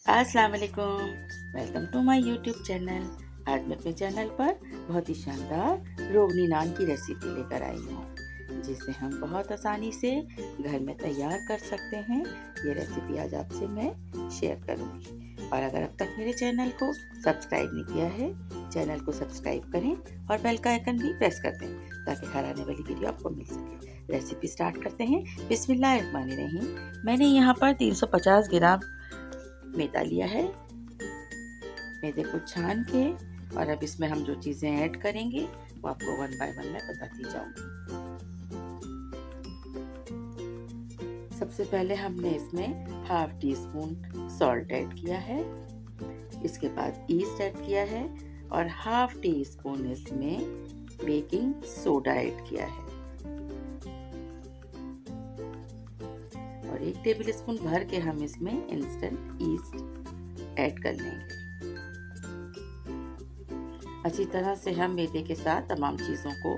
अस्सलाम वालेकुम, welcome to my YouTube channel. आज मैं अपने चैनल पर बहुत ही शानदार रोगनी नान की रेसिपी लेकर आई हूँ, जिसे हम बहुत आसानी से घर में तैयार कर सकते हैं। ये रेसिपी आज आपसे मैं शेयर करूँगी। और अगर अब तक मेरे चैनल को सब्सक्राइब नहीं किया है, चैनल को सब्सक्राइब करें और बेल का आइकन भी प्रेस कर दें ताकि हर आने वाली वीडियो आपको मिल सके। रेसिपी स्टार्ट करते हैं। बिस्मिल्लाहिर्रहमानिर्रहीम। मैंने यहाँ पर 350 ग्राम मैदा लिया है। मैदे को छान के और अब इसमें हम जो चीज़ें ऐड करेंगे वो आपको वन बाय वन मैं बताती जाऊंगी। सबसे पहले हमने इसमें half tea spoon salt add किया है। इसके बाद ईस्ट ऐड किया है और हाफ टी स्पून इसमें बेकिंग सोडा ऐड किया है और 1 टेबल स्पून भर के हम इसमें इंस्टेंट ईस्ट ऐड कर लेंगे। अच्छी तरह से हम मैदे के साथ तमाम चीज़ों को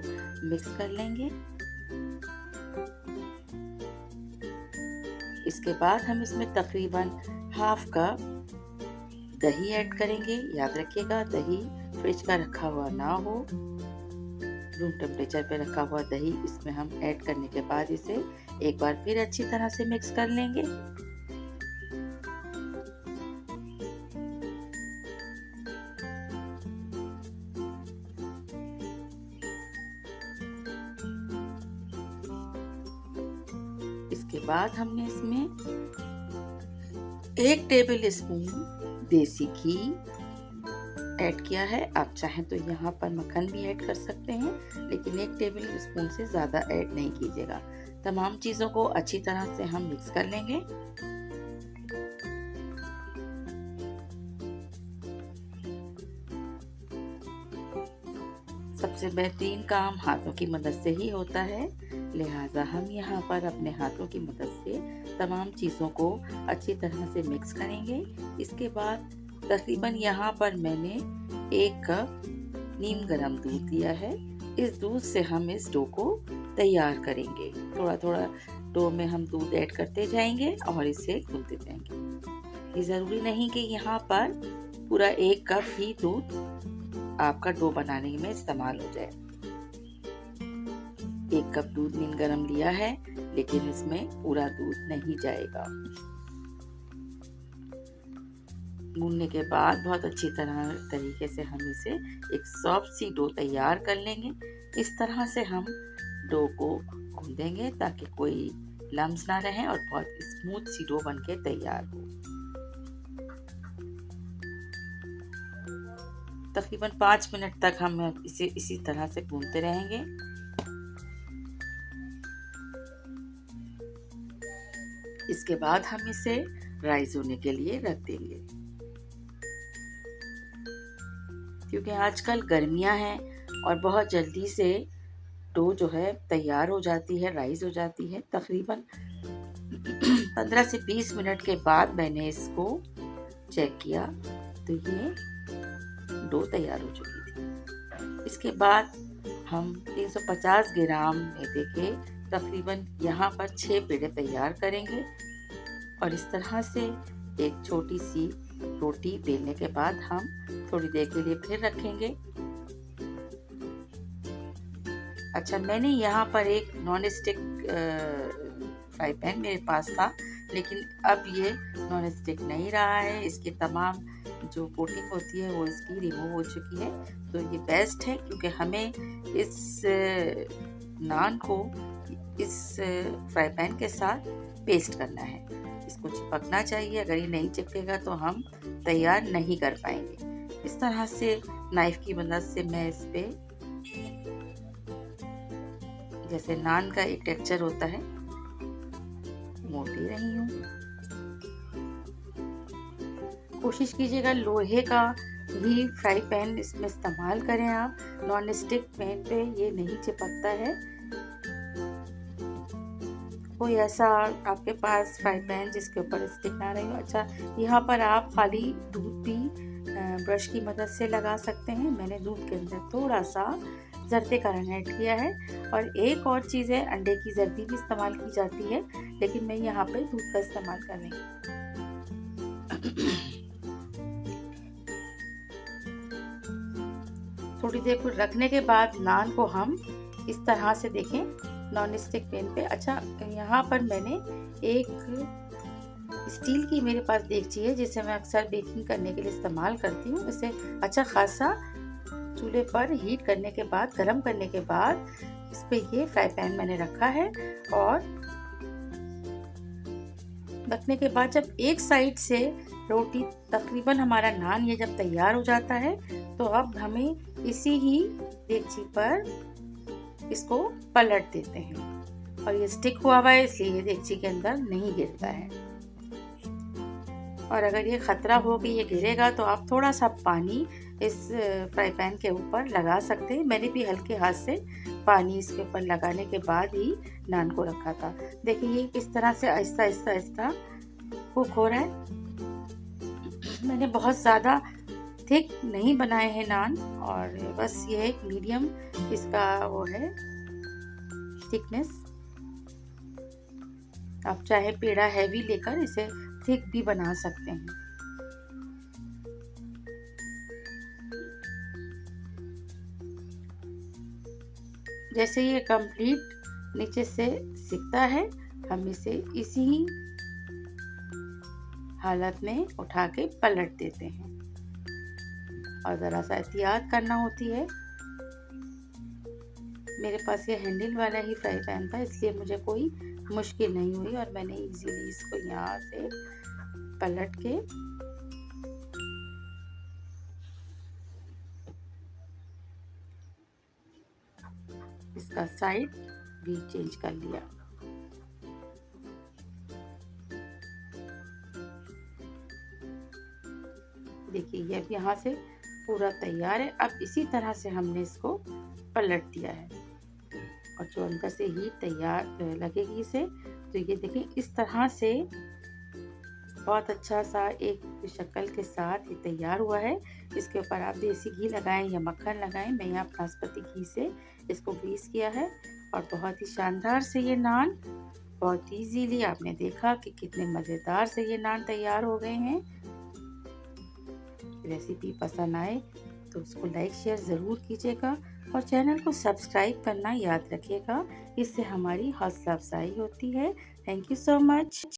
मिक्स कर लेंगे। इसके बाद हम इसमें तकरीबन हाफ कप दही ऐड करेंगे। याद रखिएगा, दही फ्रिज का रखा हुआ ना हो, रूम टेम्परेचर पे रखा हुआ दही इसमें हम ऐड करने के बाद इसे एक बार फिर अच्छी तरह से मिक्स कर लेंगे। इसके बाद हमने इसमें 1 टेबल स्पून देसी घी ऐड किया है। आप चाहें तो यहाँ पर मक्खन भी ऐड कर सकते हैं, लेकिन 1 टेबल स्पून से ज़्यादा ऐड नहीं कीजिएगा। तमाम चीज़ों को अच्छी तरह से हम मिक्स कर लेंगे। सबसे बेहतरीन काम हाथों की मदद से ही होता है, लिहाजा हम यहाँ पर अपने हाथों की मदद से तमाम चीज़ों को अच्छी तरह से मिक्स करेंगे। इसके बाद तकरीबन यहाँ पर मैंने 1 कप नीम गर्म दूध लिया है। इस दूध से हम इस डो को तैयार करेंगे। थोड़ा थोड़ा डो में हम दूध ऐड करते जाएंगे और इसे गूंथते जाएंगे। ये ज़रूरी नहीं कि यहाँ पर पूरा 1 कप ही दूध आपका डो बनाने में इस्तेमाल हो जाए। 1 कप दूध नीम गर्म लिया है, लेकिन इसमें पूरा दूध नहीं जाएगा। गूंथने के बाद बहुत अच्छी तरीके से हम इसे एक सॉफ्ट सी डो तैयार कर लेंगे। इस तरह से हम डो को गूंथेंगे ताकि कोई लम्स ना रहे और बहुत स्मूथ सी डो बनके तैयार हो। तकरीबन 5 मिनट तक हम इसे इसी तरह से गूंथते रहेंगे। इसके बाद हम इसे राइज होने के लिए रख देंगे। क्योंकि आजकल गर्मियां हैं और बहुत जल्दी से डो जो है तैयार हो जाती है, राइज हो जाती है। तकरीबन 15 से 20 मिनट के बाद मैंने इसको चेक किया तो ये डो तैयार हो चुकी थी। इसके बाद हम 350 ग्राम मैदे के तकरीबन यहाँ पर 6 पेड़े तैयार करेंगे और इस तरह से एक छोटी सी रोटी बेलने के बाद हम थोड़ी देर के लिए फिर रखेंगे। अच्छा, मैंने यहाँ पर एक नॉन स्टिक फ्राई पैन मेरे पास था, लेकिन अब ये नॉन स्टिक नहीं रहा है। इसकी तमाम जो कोटिंग होती है वो इसकी रिमूव हो चुकी है, तो ये बेस्ट है क्योंकि हमें इस नान को इस फ्राई पैन के साथ पेस्ट करना है। इसको चिपकना चाहिए, अगर ये नहीं चिपकेगा तो हम तैयार नहीं कर पाएंगे। इस तरह से नाइफ की मदद से मैं इस पे जैसे नान का एक टेक्सचर होता है मोड़ दे रही हूँ। कोशिश कीजिएगा लोहे का ही फ्राई पैन इसमें इस्तेमाल करें आप। नॉन स्टिक पैन पे ये नहीं चिपकता है। कोई ऐसा आपके पास फ्राई पैन जिसके ऊपर स्टिक ना रही हो। अच्छा, यहाँ पर आप खाली दूध भी ब्रश की मदद से लगा सकते हैं। मैंने दूध के अंदर थोड़ा सा जर्दे का रंग ऐड किया है और एक और चीज़ है, अंडे की जर्दी भी इस्तेमाल की जाती है, लेकिन मैं यहाँ पे दूध का इस्तेमाल कर रही हूँ। थोड़ी देर को रखने के बाद नान को हम इस तरह से देखें नॉन स्टिक पैन पे। अच्छा, यहाँ पर मैंने एक स्टील की मेरे पास देगची है जिसे मैं अक्सर बेकिंग करने के लिए इस्तेमाल करती हूँ। इसे अच्छा खासा चूल्हे पर हीट करने के बाद, गरम करने के बाद इस पे ये फ्राई पैन मैंने रखा है। और रखने के बाद जब एक साइड से रोटी तकरीबन हमारा नान ये जब तैयार हो जाता है तो अब हमें इसी ही देगची पर इसको पलट देते हैं। और ये स्टिक हुआ हुआ है इसलिए ये देगची के अंदर नहीं गिरता है। और अगर ये खतरा हो कि ये गिरेगा तो आप थोड़ा सा पानी इस फ्राई पैन के ऊपर लगा सकते हैं। मैंने भी हल्के हाथ से पानी इसके ऊपर लगाने के बाद ही नान को रखा था। देखिए ये किस तरह से आहिस्ता आहिस्ता आहिस्ता कुक हो रहा है। मैंने बहुत ज़्यादा थिक नहीं बनाए हैं नान, और बस ये एक मीडियम इसका वो है थिकनेस। आप चाहे पेड़ा हैवी लेकर इसे थिक भी बना सकते हैं। जैसे ये कंप्लीट नीचे से सिकता है हम इसे इसी हालत में उठा के पलट देते हैं। और ज़रा सा एहतियात करना होती है। मेरे पास ये हैंडल वाला ही फ्राई पैन था इसलिए मुझे कोई मुश्किल नहीं हुई और मैंने इजीली इसको यहाँ से पलट के इसका साइड भी चेंज कर लिया। देखिए ये अब यहाँ से पूरा तैयार है। अब इसी तरह से हमने इसको पलट दिया है और जो अंदर से हीट तैयार लगेगी इसे, तो ये देखिए इस तरह से बहुत अच्छा सा एक शक्ल के साथ ये तैयार हुआ है। इसके ऊपर आप देसी घी लगाएं या मक्खन लगाएं। मैं यहाँ बासमती घी से इसको ग्रीस किया है और बहुत ही शानदार से ये नान बहुत इजीली आपने देखा कि कितने मज़ेदार से ये नान तैयार हो गए हैं। रेसिपी पसंद आए तो उसको लाइक शेयर ज़रूर कीजिएगा और चैनल को सब्सक्राइब करना याद रखिएगा। इससे हमारी हौसला अफजाई होती है। Thank you so much.